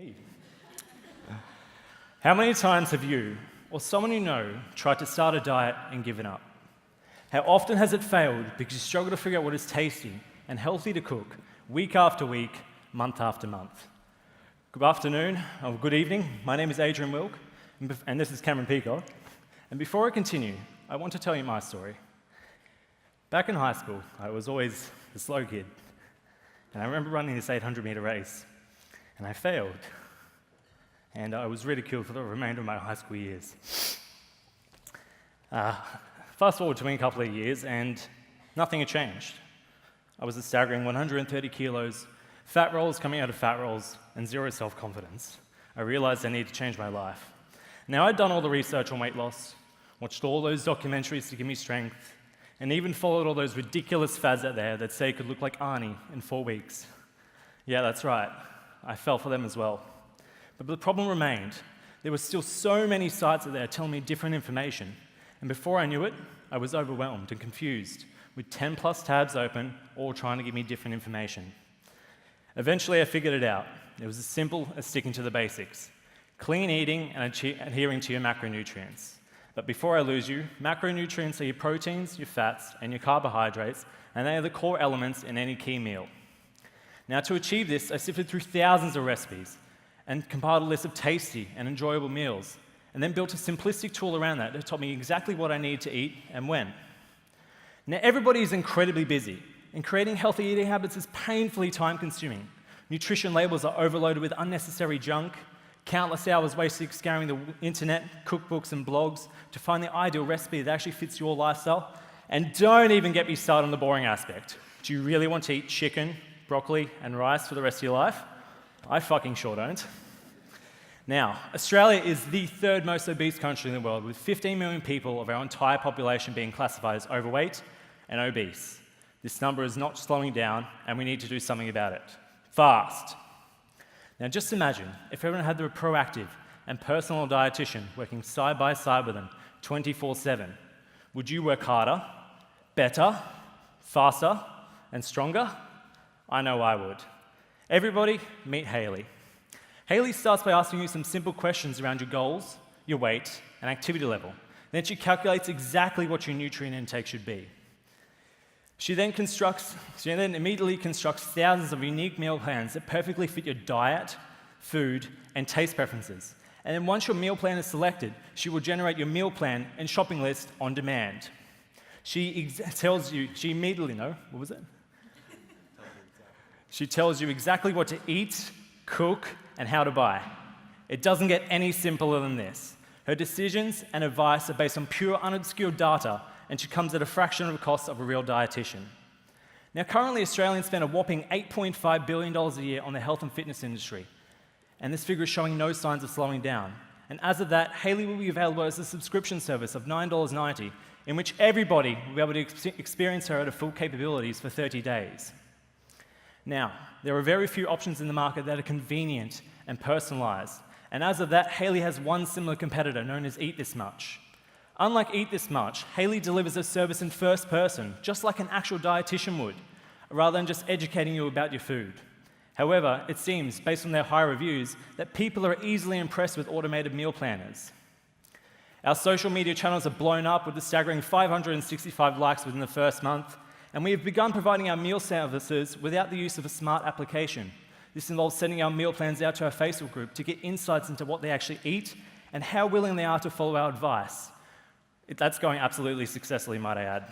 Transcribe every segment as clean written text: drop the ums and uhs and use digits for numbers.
Hey. How many times have you, or someone you know, tried to start a diet and given up? How often has it failed because you struggle to figure out what is tasty and healthy to cook week after week, month after month? Good afternoon, or good evening. My name is Adrian Wilk, and this is Camrin Peacock. And before I continue, I want to tell you my story. Back in high school, I was always the slow kid. And I remember running this 800-meter race, and I failed. And I was ridiculed for the remainder of my high school years. Fast forward to me a couple of years, and nothing had changed. I was a staggering 130 kilos, fat rolls coming out of fat rolls, and zero self-confidence. I realized I needed to change my life. Now, I'd done all the research on weight loss, watched all those documentaries to give me strength, and even followed all those ridiculous fads out there that say you could look like Arnie in 4 weeks. Yeah, that's right. I fell for them as well. But the problem remained. There were still so many sites out there telling me different information. And before I knew it, I was overwhelmed and confused, with 10 plus tabs open, all trying to give me different information. Eventually, I figured it out. It was as simple as sticking to the basics. Clean eating and adhering to your macronutrients. But before I lose you, macronutrients are your proteins, your fats, and your carbohydrates, and they are the core elements in any key meal. Now, to achieve this, I sifted through thousands of recipes and compiled a list of tasty and enjoyable meals, and then built a simplistic tool around that taught me exactly what I needed to eat and when. Now, everybody is incredibly busy, and creating healthy eating habits is painfully time-consuming. Nutrition labels are overloaded with unnecessary junk, countless hours wasted scouring the internet, cookbooks, and blogs to find the ideal recipe that actually fits your lifestyle. And don't even get me started on the boring aspect. Do you really want to eat chicken, broccoli, and rice for the rest of your life? I fucking sure don't. Now, Australia is the third most obese country in the world, with 15 million people of our entire population being classified as overweight and obese. This number is not slowing down, and we need to do something about it. Fast. Now, just imagine if everyone had the proactive and personal dietitian working side by side with them 24/7. Would you work harder, better, faster, and stronger? I know I would. Everybody, meet Hali. Hali starts by asking you some simple questions around your goals, your weight, and activity level. Then she calculates exactly what your nutrient intake should be. She then immediately constructs thousands of unique meal plans that perfectly fit your diet, food, and taste preferences. And then once your meal plan is selected, she will generate your meal plan and shopping list on demand. She tells you exactly what to eat, cook, and how to buy. It doesn't get any simpler than this. Her decisions and advice are based on pure, unobscured data, and she comes at a fraction of the cost of a real dietitian. Now, currently, Australians spend a whopping $8.5 billion a year on the health and fitness industry, and this figure is showing no signs of slowing down. And as of that, Hali will be available as a subscription service of $9.90, in which everybody will be able to experience her at her full capabilities for 30 days. Now, there are very few options in the market that are convenient and personalized, and as of that, Hali has one similar competitor known as Eat This Much. Unlike Eat This Much, Hali delivers a service in first person, just like an actual dietitian would, rather than just educating you about your food. However, it seems, based on their high reviews, that people are easily impressed with automated meal planners. Our social media channels are blown up with a staggering 565 likes within the first month, and we have begun providing our meal services without the use of a smart application. This involves sending our meal plans out to our Facebook group to get insights into what they actually eat and how willing they are to follow our advice. That's going absolutely successfully, might I add.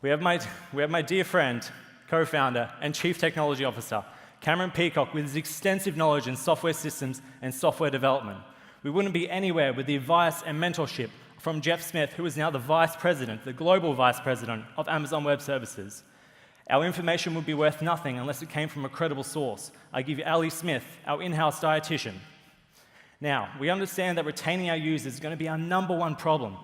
We have my dear friend, co-founder, and chief technology officer, Camrin Peacock, with his extensive knowledge in software systems and software development. We wouldn't be anywhere with the advice and mentorship from Jeff Smith, who is now the global vice president of Amazon Web Services. Our information would be worth nothing unless it came from a credible source. I give you Ali Smith, our in-house dietitian. Now, we understand that retaining our users is going to be our number one problem.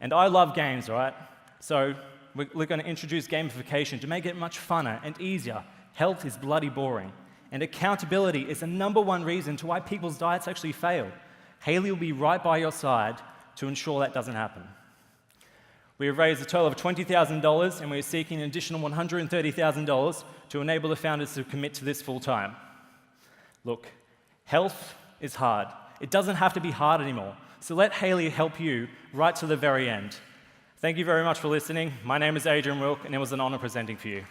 And I love games, right? So we're going to introduce gamification to make it much funner and easier. Health is bloody boring. And accountability is the number one reason to why people's diets actually fail. Hali will be right by your side to ensure that doesn't happen. We have raised a total of $20,000, and we are seeking an additional $130,000 to enable the founders to commit to this full time. Look, health is hard. It doesn't have to be hard anymore. So let Hali help you right to the very end. Thank you very much for listening. My name is Adrian Wilk, and it was an honor presenting for you.